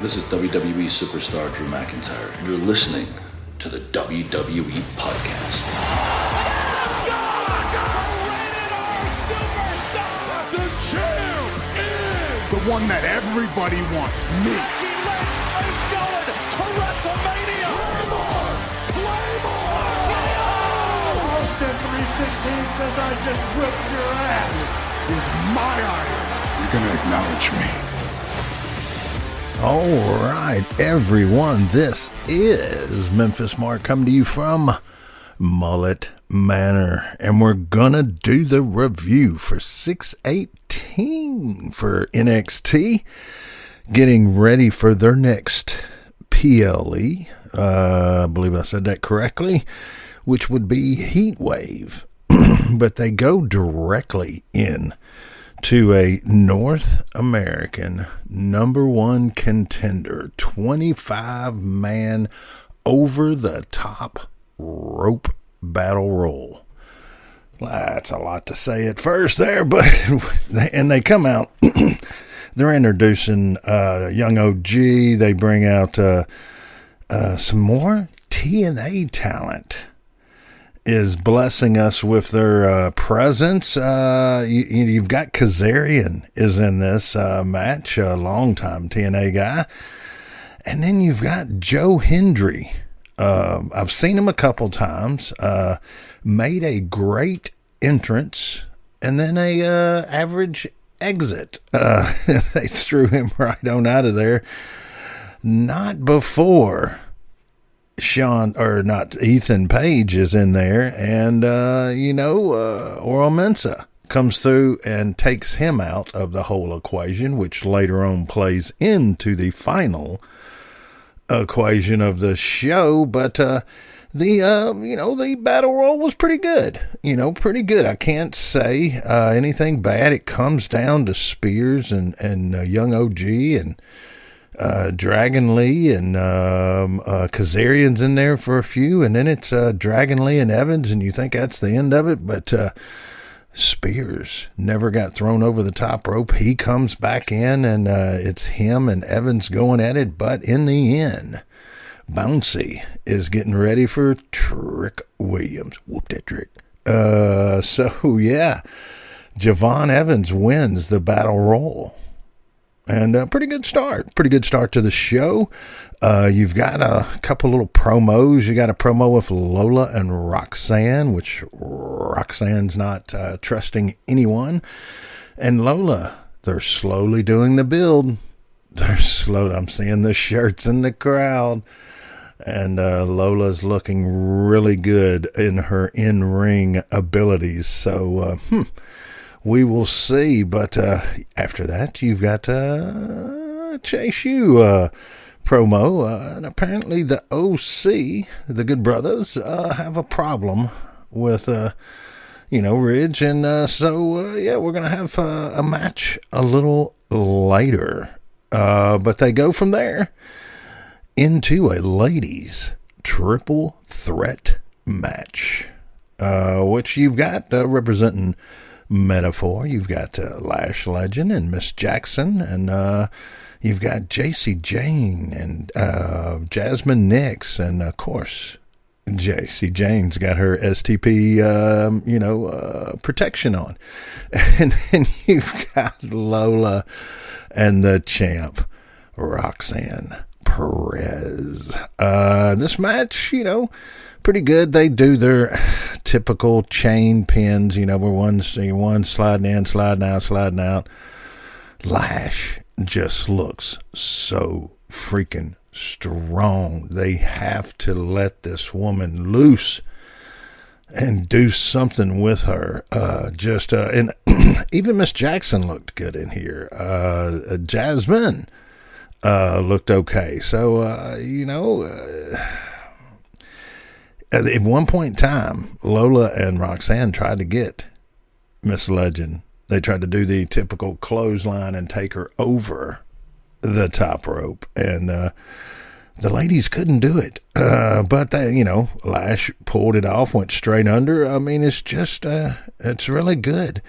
This is WWE superstar Drew McIntyre, and you're listening to the WWE Podcast. The champ is the one that everybody wants, me. It's going to WrestleMania. Claymore! Austin 316 says I just whipped your ass. This is my iron. You're going to acknowledge me. All right, everyone, this is Memphis Mark coming to you from Mullet Manor, and we're gonna do the review for 618 for NXT, getting ready for their next PLE. I believe I said that correctly, which would be Heat Wave, but they go directly in to a North American #1 contender, 25-man over-the-top rope battle royal. That's a lot to say at first there, but they come out. They're introducing Young OG. They bring out some more TNA talent. Is blessing us with their presence. You've got Kazarian is in this match, a longtime TNA guy. And then you've got Joe Hendry. I've seen him a couple times. Made a great entrance and then a average exit. They threw him right on out of there. Not before Ethan Page is in there, and Oral Mensa comes through and takes him out of the whole equation, which later on plays into the final equation of the show. But the battle royal was pretty good. Pretty good. I can't say anything bad. It comes down to Spears and Young OG and Dragon Lee and Kazarian's in there for a few, and then it's Dragon Lee and Evans, and you think that's the end of it, but Spears never got thrown over the top rope. He comes back in, and it's him and Evans going at it, but in the end, Bouncy is getting ready for Trick Williams. Whoop that Trick. So yeah, Javon Evans wins the battle royal. And a pretty good start to the show. You've got a couple little promos. You got a promo with Lola and Roxanne, which Roxanne's not trusting anyone. And Lola, they're slowly doing the build. I'm seeing the shirts in the crowd. And Lola's looking really good in her in-ring abilities. So, we will see, but after that, you've got Chase U promo, and apparently the OC, the Good Brothers, have a problem with, Ridge, and so we're going to have a match a little later, but they go from there into a ladies' triple threat match, which you've got representing Metaphor. You've got Lash Legend and Miss Jackson, and you've got JC Jane and Jasmine Nix, and of course JC Jane's got her STP protection on. And then you've got Lola and the champ Roxanne Perez. This match, pretty good. They do their typical chain pins, where one sliding in, sliding out. Lash just looks so freaking strong. They have to let this woman loose and do something with her. And even Miss Jackson looked good in here. Jasmine looked okay. So, at one point in time, Lola and Roxanne tried to get Miss Legend. They tried to do the typical clothesline and take her over the top rope. And the ladies couldn't do it. But they, Lash pulled it off, went straight under. I mean, it's just, it's really good.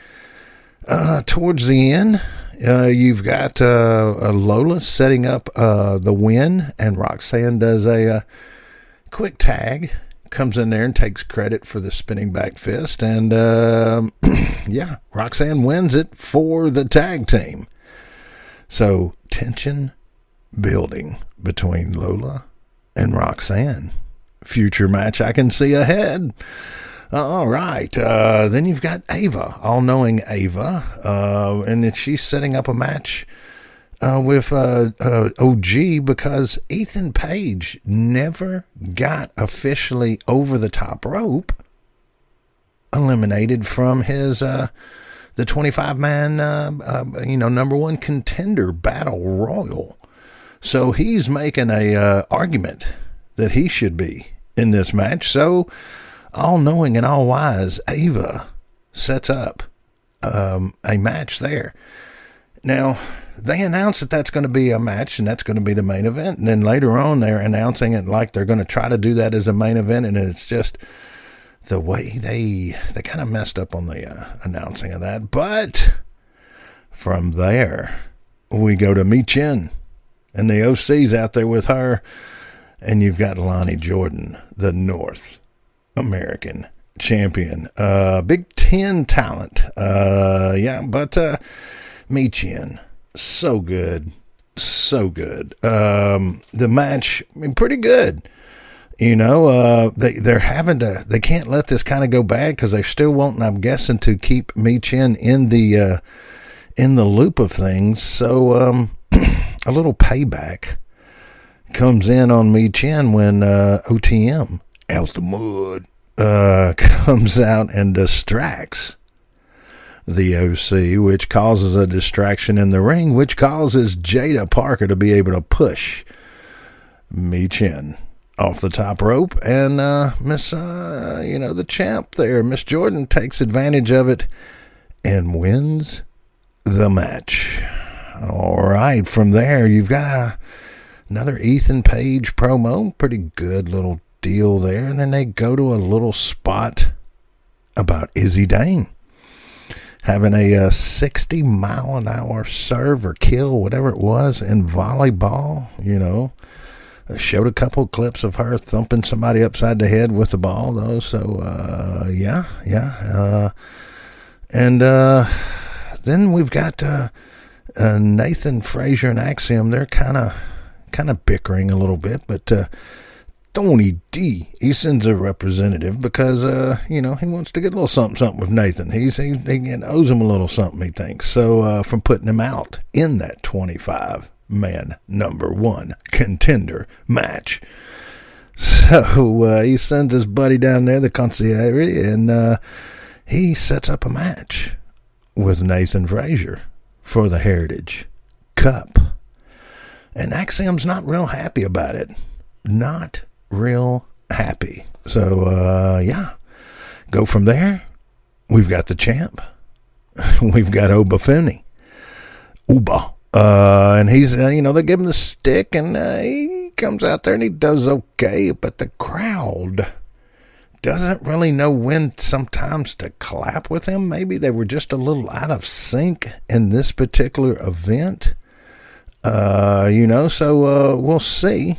Towards the end, you've got Lola setting up the win, and Roxanne does a quick tag, comes in there and takes credit for the spinning back fist, and yeah, Roxanne wins it for the tag team. So tension building between Lola and Roxanne. Future match I can see ahead. All right. Then you've got Ava, all-knowing Ava, and she's setting up a match with OG because Ethan Page never got officially over the top rope, eliminated from his the 25-man number one contender battle royal. So he's making a argument that he should be in this match. So all-knowing and all-wise, Ava sets up a match there. Now, they announce that that's going to be a match and that's going to be the main event. And then later on, they're announcing it like they're going to try to do that as a main event. And it's just the way they kind of messed up on the announcing of that. But from there, we go to Michin, and the OC's out there with her. And you've got Lonnie Jordan, the North American champion. Big Ten talent. But Michin, so good. So good. The match, I mean, pretty good. They're having to, they can't let this kind of go bad because they're still wanting, I'm guessing, to keep Michin in the loop of things. So, a little payback comes in on Michin when OTM out the mud comes out and distracts the OC, which causes a distraction in the ring, which causes Jada Parker to be able to push Michin off the top rope, and the champ there, Miss Jordan, takes advantage of it and wins the match. All right, from there you've got another Ethan Page promo, pretty good little deal there, and then they go to a little spot about Izzy Dane having a 60-mile-an-hour serve or kill, whatever it was, in volleyball. Showed a couple clips of her thumping somebody upside the head with the ball, though. So, and then we've got Nathan Frazier and Axiom. They're kind of bickering a little bit, but Tony D, he sends a representative because he wants to get a little something with Nathan. He owes him a little something, he thinks. So from putting him out in that 25-man number one contender match. So he sends his buddy down there, the concierge, and he sets up a match with Nathan Frazier for the Heritage Cup. And Axiom's not real happy about it. Not real happy. So, go from there. We've got the champ. We've got Oba Femi. Uba. And he's, they give him the stick, and he comes out there and he does okay, but the crowd doesn't really know when sometimes to clap with him. Maybe they were just a little out of sync in this particular event. So we'll see.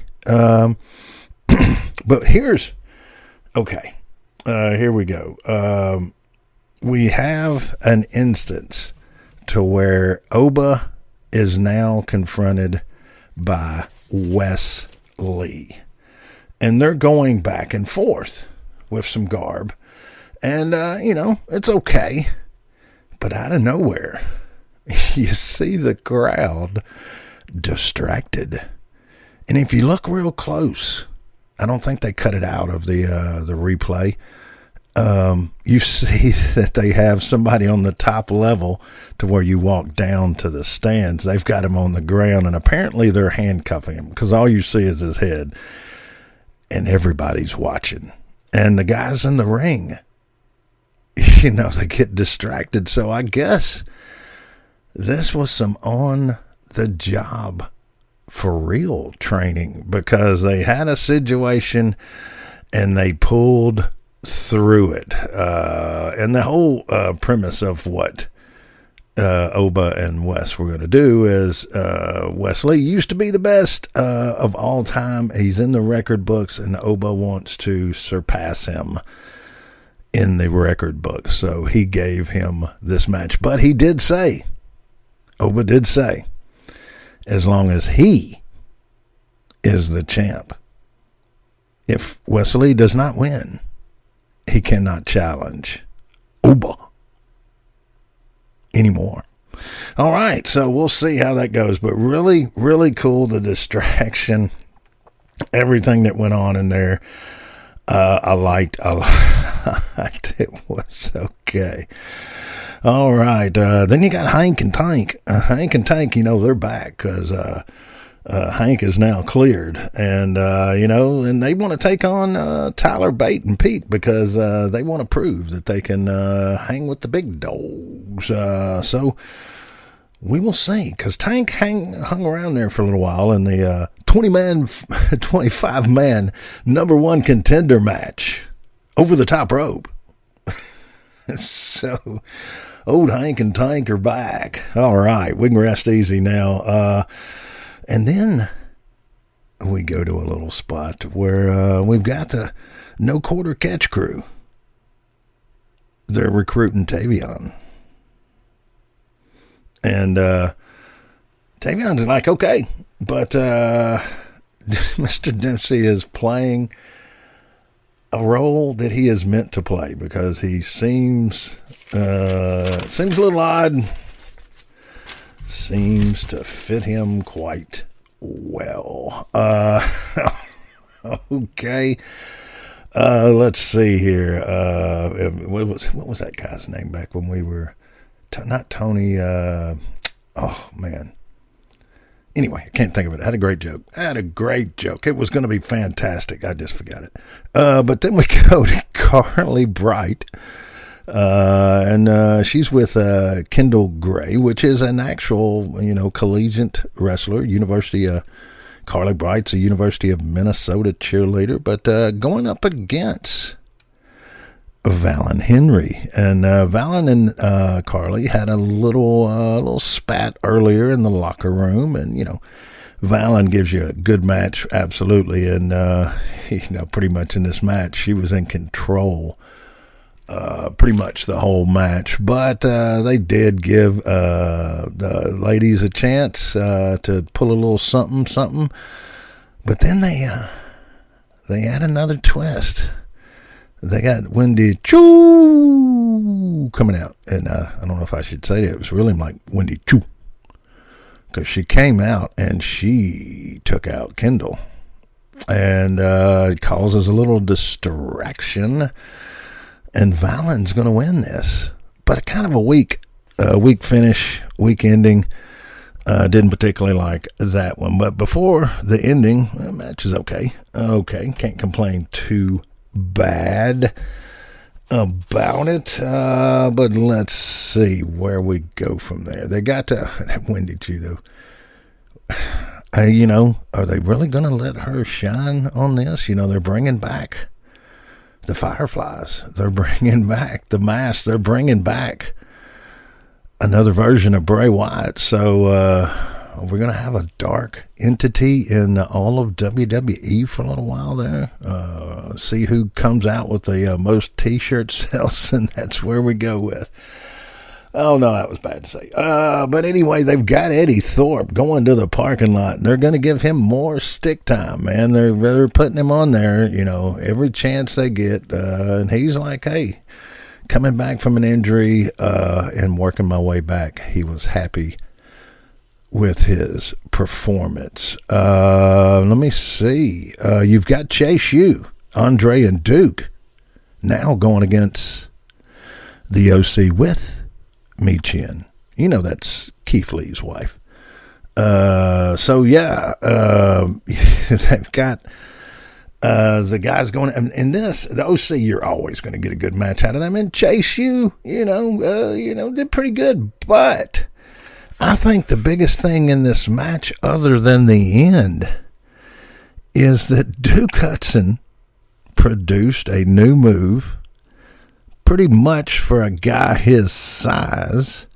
But here we go. We have an instance to where Oba is now confronted by Wes Lee, and they're going back and forth with some garb, and it's okay, but out of nowhere you see the crowd distracted, and if you look real close, I don't think they cut it out of the replay. You see that they have somebody on the top level to where you walk down to the stands. They've got him on the ground, and apparently they're handcuffing him because all you see is his head, and everybody's watching. And the guys in the ring, they get distracted. So I guess this was some on-the-job for real training, because they had a situation and they pulled through it. And the whole premise of what Oba and Wes were going to do is Wesley used to be the best of all time. He's in the record books, and Oba wants to surpass him in the record book. So he gave him this match. But he did say, Oba did say, as long as he is the champ, if Wesley does not win, he cannot challenge Oba anymore. All right, so we'll see how that goes. But really, really cool, the distraction, everything that went on in there. I liked it. Was okay. All right, then you got Hank and Tank. Hank and Tank, they're back because Hank is now cleared, and and they want to take on Tyler Bate and Pete because they want to prove that they can hang with the big dogs. So we will see, because Tank hung around there for a little while in the 25-man number one contender match over the top rope. So old Hank and Tank are back. All right, we can rest easy now. And then we go to a little spot where we've got the No Quarter Catch crew. They're recruiting Tavion. And Tavion's like, okay, but Mr. Dempsey is playing a role that he is meant to play because he seems a little odd. Seems to fit him quite well. Okay. Let's see here. What was that guy's name back when we were not Tony? Oh man. Anyway, I can't think of it. I had a great joke. It was going to be fantastic. I just forgot it. But then we go to Carly Bright. And she's with Kendall Gray, which is an actual, collegiate wrestler. Carly Bright's a University of Minnesota cheerleader, but going up against Valen Henry. And Valen and Carly had a little spat earlier in the locker room, and Valen gives you a good match, absolutely. And pretty much in this match, she was in control pretty much the whole match, but they did give the ladies a chance to pull a little something, but then they had another twist. They got Wendy Choo coming out, and I don't know if I should say that. It was really like Wendy Choo, because she came out and she took out Kendall, and it causes a little distraction. And Valen's going to win this, but kind of a weak finish, weak ending. Didn't particularly like that one, but before the ending, the match is okay. Can't complain too bad about it. But let's see where we go from there. They got to that Wendy too, though. Are they really going to let her shine on this? They're bringing back the Fireflies. They're bringing back the Mask. They're bringing back another version of Bray Wyatt. So we're going to have a dark entity in all of WWE for a little while there. See who comes out with the most T-shirt sales, and that's where we go with. Oh, no, that was bad to say. But anyway, they've got Eddie Thorpe going to the parking lot, and they're going to give him more stick time, man. They're putting him on there, every chance they get. And he's like, hey, coming back from an injury and working my way back, he was happy with his performance. Let me see. You've got Chase U, Andre, and Duke now going against the OC with Michin. That's Keith Lee's wife. So yeah, they've got the guys going, and this, the OC, you're always going to get a good match out of them. And Chase U, did pretty good. But I think the biggest thing in this match, other than the end, is that Duke Hudson produced a new move pretty much for a guy his size.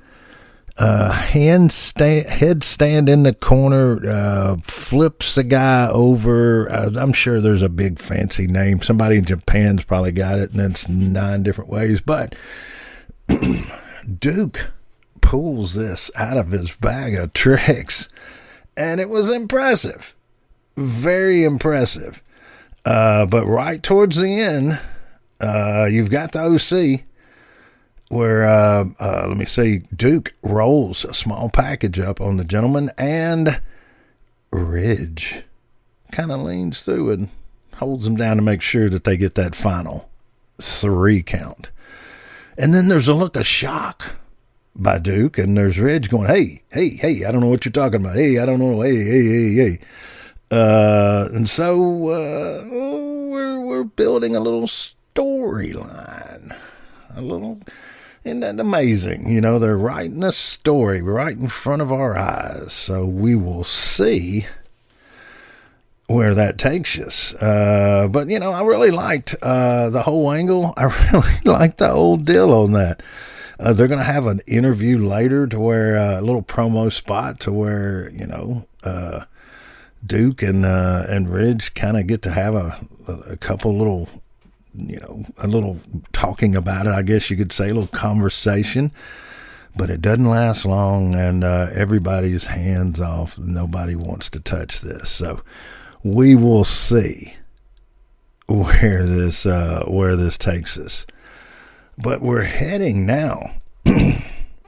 headstand in the corner, flips the guy over. I'm sure there's a big fancy name. Somebody in Japan's probably got it, and it's 9 different ways. But Duke pulls this out of his bag of tricks, and it was impressive. Very impressive. But right towards the end, you've got the OC where, let me see, Duke rolls a small package up on the gentleman, and Ridge kind of leans through and holds him down to make sure that they get that final 3 count. And then there's a look of shock by Duke, and there's Ridge going, hey, I don't know what you're talking about. Hey, I don't know. Hey. And so we're building a little storyline. Isn't that amazing? You know, they're writing a story right in front of our eyes. So we will see where that takes us. But, you know, I really liked the whole angle. I really liked the whole deal on that. They're going to have an interview later to where a little promo spot to where, you know, Duke and Ridge kind of get to have a couple little, you know, a little talking about it, I guess you could say, a little conversation. But it doesn't last long, and everybody's hands off. Nobody wants to touch this. So we will see where this takes us. But we're heading now.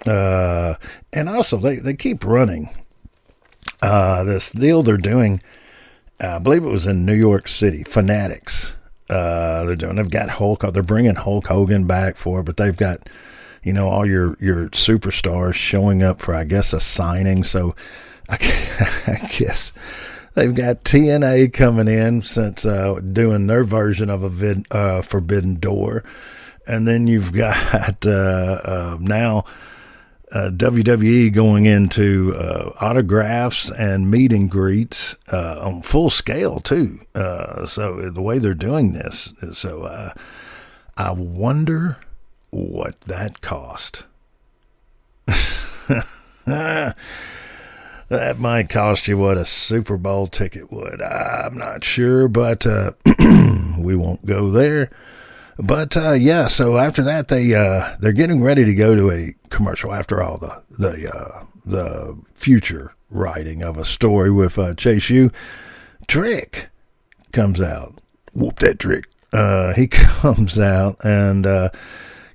And also, they keep running this deal they're doing. I believe it was in New York City. Fanatics. They've got Hulk. They're bringing Hulk Hogan back for it, but they've got, you know, all your superstars showing up for, I guess, a signing. So I guess they've got TNA coming in since doing their version of a Forbidden Door. And then you've got now WWE going into autographs and meet and greets on full scale, too. So the way they're doing this. So I wonder what that cost. That might cost you what a Super Bowl ticket would. I'm not sure, but we won't go there. But yeah, so after that they're getting ready to go to a commercial. After all the future writing of a story with Chase U, Trick comes out. Whoop that Trick! He comes out and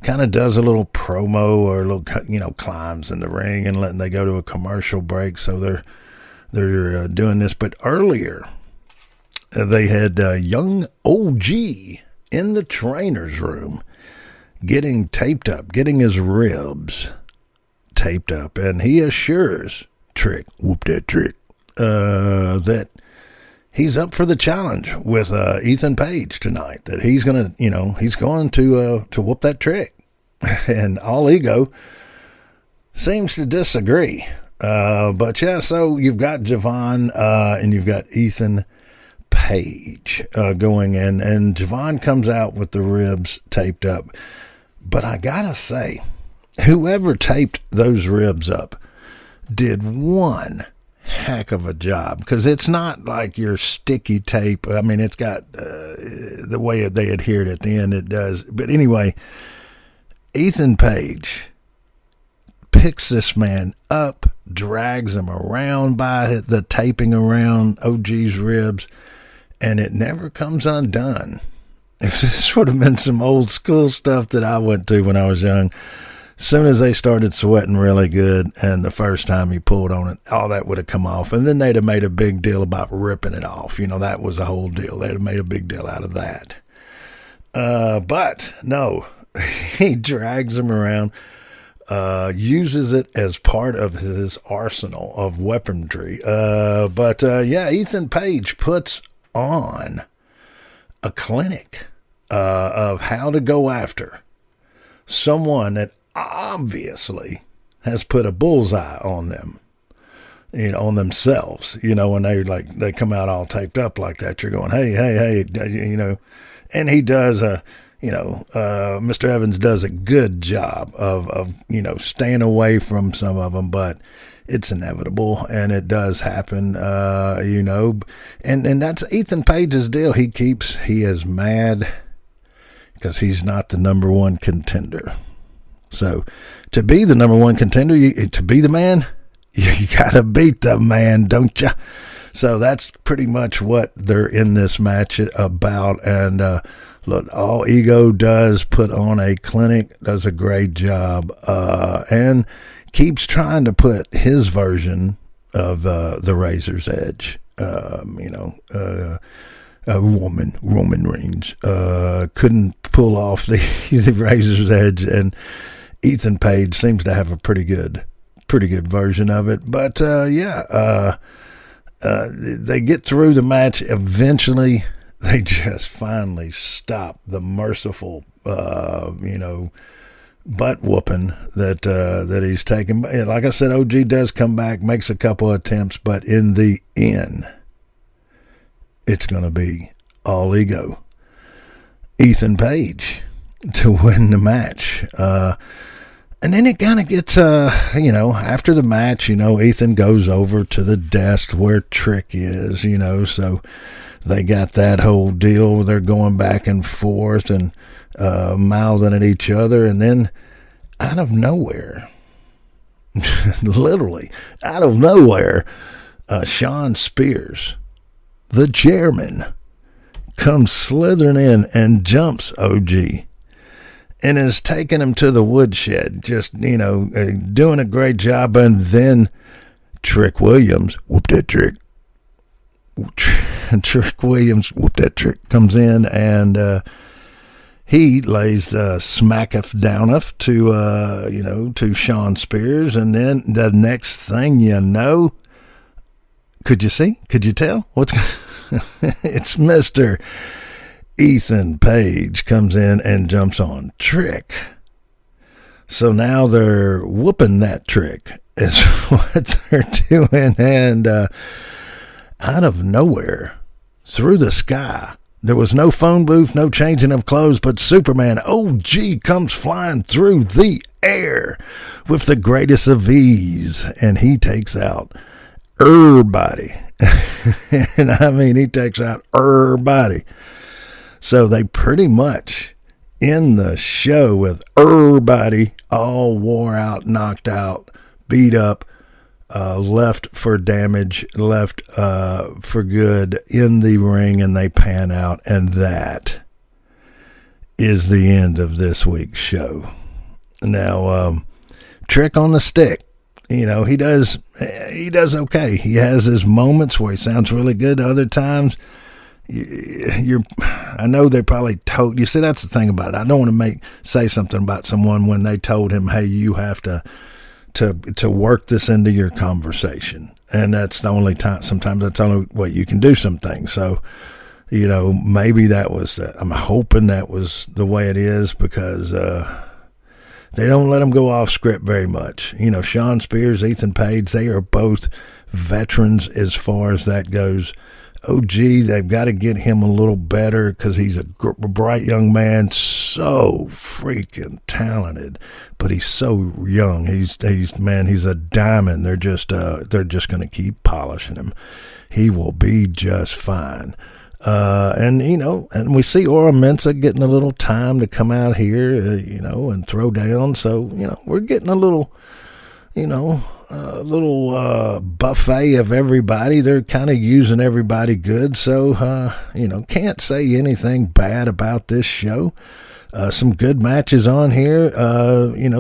kind of does a little promo or a little, you know, climbs in the ring and letting they go to a commercial break. So they're doing this. But earlier they had young OG in the trainer's room getting taped up, getting his ribs taped up, and he assures Trick, whoop that Trick, that he's up for the challenge with Ethan Page tonight, that he's going to whoop that Trick. And All Ego seems to disagree. But yeah, so you've got Javon and you've got Ethan Page going in, and Javon comes out with the ribs taped up. But I gotta say, whoever taped those ribs up did one heck of a job, because it's not like your sticky tape. I mean, it's got the way they adhered at the end, it does. But anyway, Ethan Page picks this man up, drags him around by the taping around OG's ribs, and it never comes undone. If this would have been some old school stuff that I went to when I was young, as soon as they started sweating really good and the first time he pulled on it, all that would have come off. And then they'd have made a big deal about ripping it off. You know, that was the whole deal. They'd have made a big deal out of that. But no, he drags him around, uses it as part of his arsenal of weaponry. But yeah, Ethan Page puts on a clinic of how to go after someone that obviously has put a bullseye on them, you know, on themselves. You know, when they come out all taped up like that, you're going, hey, you know. And he does Mr. Evans does a good job of staying away from some of them, but it's inevitable and it does happen, and that's Ethan Page's deal. He is mad because he's not the number one contender. So to be the number one contender, to be the man, you gotta beat the man, don't you? So that's pretty much what they're in this match about. And look, All Ego does put on a clinic, does a great job, and keeps trying to put his version of the Razor's Edge. Roman Reigns couldn't pull off the Razor's Edge, and Ethan Page seems to have a pretty good version of it. But they get through the match. Eventually, they just finally stop the merciful, butt whooping that he's taken. Like I said, OG does come back, makes a couple of attempts, but in the end, it's going to be All Ego, Ethan Page, to win the match. And then it kind of gets, after the match, Ethan goes over to the desk where Trick is, so they got that whole deal where they're going back and forth and mouthing at each other. And then out of nowhere, literally out of nowhere, Sean Spears, the chairman, comes slithering in and jumps OG and is taking him to the woodshed, just, doing a great job. And then Trick Williams, whoop that Trick. Trick Williams, whoop that Trick, comes in and he lays smacketh downeth to Sean Spears. And then the next thing you know, could you see? Could you tell? It's Mr. Ethan Page comes in and jumps on Trick. So now they're whooping that Trick is what they're doing. And out of nowhere, through the sky, there was no phone booth, no changing of clothes, but Superman OG comes flying through the air with the greatest of ease, and he takes out everybody. And I mean, he takes out everybody. So they pretty much end the show with everybody all wore out, knocked out, beat up, left for damage, left for good in the ring, and they pan out. And that is the end of this week's show. Now, Trick on the stick. He does okay. He has his moments where he sounds really good. Other times, I know they probably told you. See, that's the thing about it. I don't want to say something about someone when they told him, "Hey, you have to work this into your conversation," and that's the only time. Sometimes that's the only way you can do some things. So, maybe that was. I'm hoping that was the way it is, because they don't let him go off script very much. Sean Spears, Ethan Page, they are both veterans as far as that goes. OG, they've got to get him a little better because he's a bright young man, so freaking talented, but he's so young. He's a diamond. They're just going to keep polishing him. He will be just fine. And we see Ora Mensa getting a little time to come out here, and throw down. So, we're getting a little, buffet of everybody. They're kind of using everybody good. So, can't say anything bad about this show. Some good matches on here.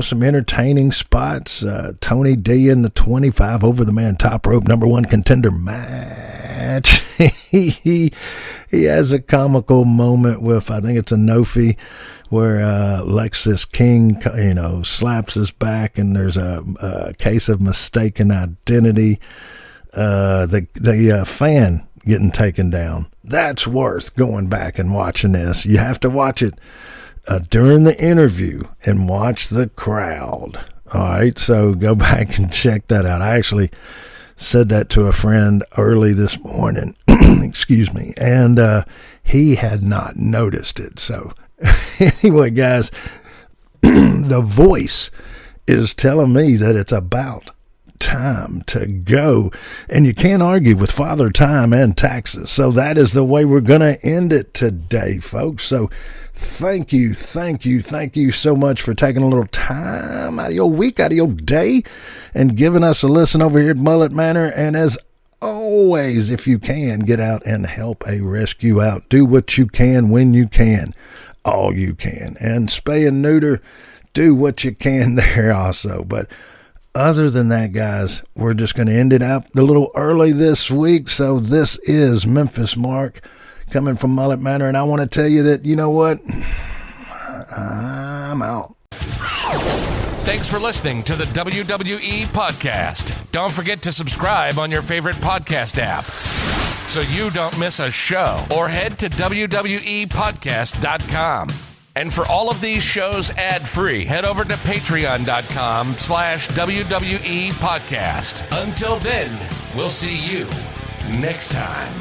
Some entertaining spots. Tony D in the 25 over the man top rope #1 contender match. He has a comical moment with, I think it's a Nofi, where Lexus King, slaps his back, and there's a case of mistaken identity. The fan getting taken down. That's worth going back and watching this. You have to watch it during the interview and watch the crowd. All right, so go back and check that out. I actually said that to a friend early this morning, excuse me, and he had not noticed it. So Anyway, guys, the voice is telling me that it's about time to go, and you can't argue with Father Time and taxes. So that is the way we're going to end it today, folks. So thank you so much for taking a little time out of your week, out of your day, and giving us a listen over here at Mullet Manor. And as always, if you can, get out and help a rescue out. Do what you can when you can, all you can. And spay and neuter, do what you can there also. But other than that, guys, we're just going to end it out a little early this week. So this is Memphis Mark coming from Mullet Manor, and I want to tell you that, you know what? I'm out. Thanks for listening to the WWE Podcast. Don't forget to subscribe on your favorite podcast app so you don't miss a show, or head to WWEpodcast.com. And for all of these shows ad-free, head over to patreon.com/WWE Podcast. Until then, we'll see you next time.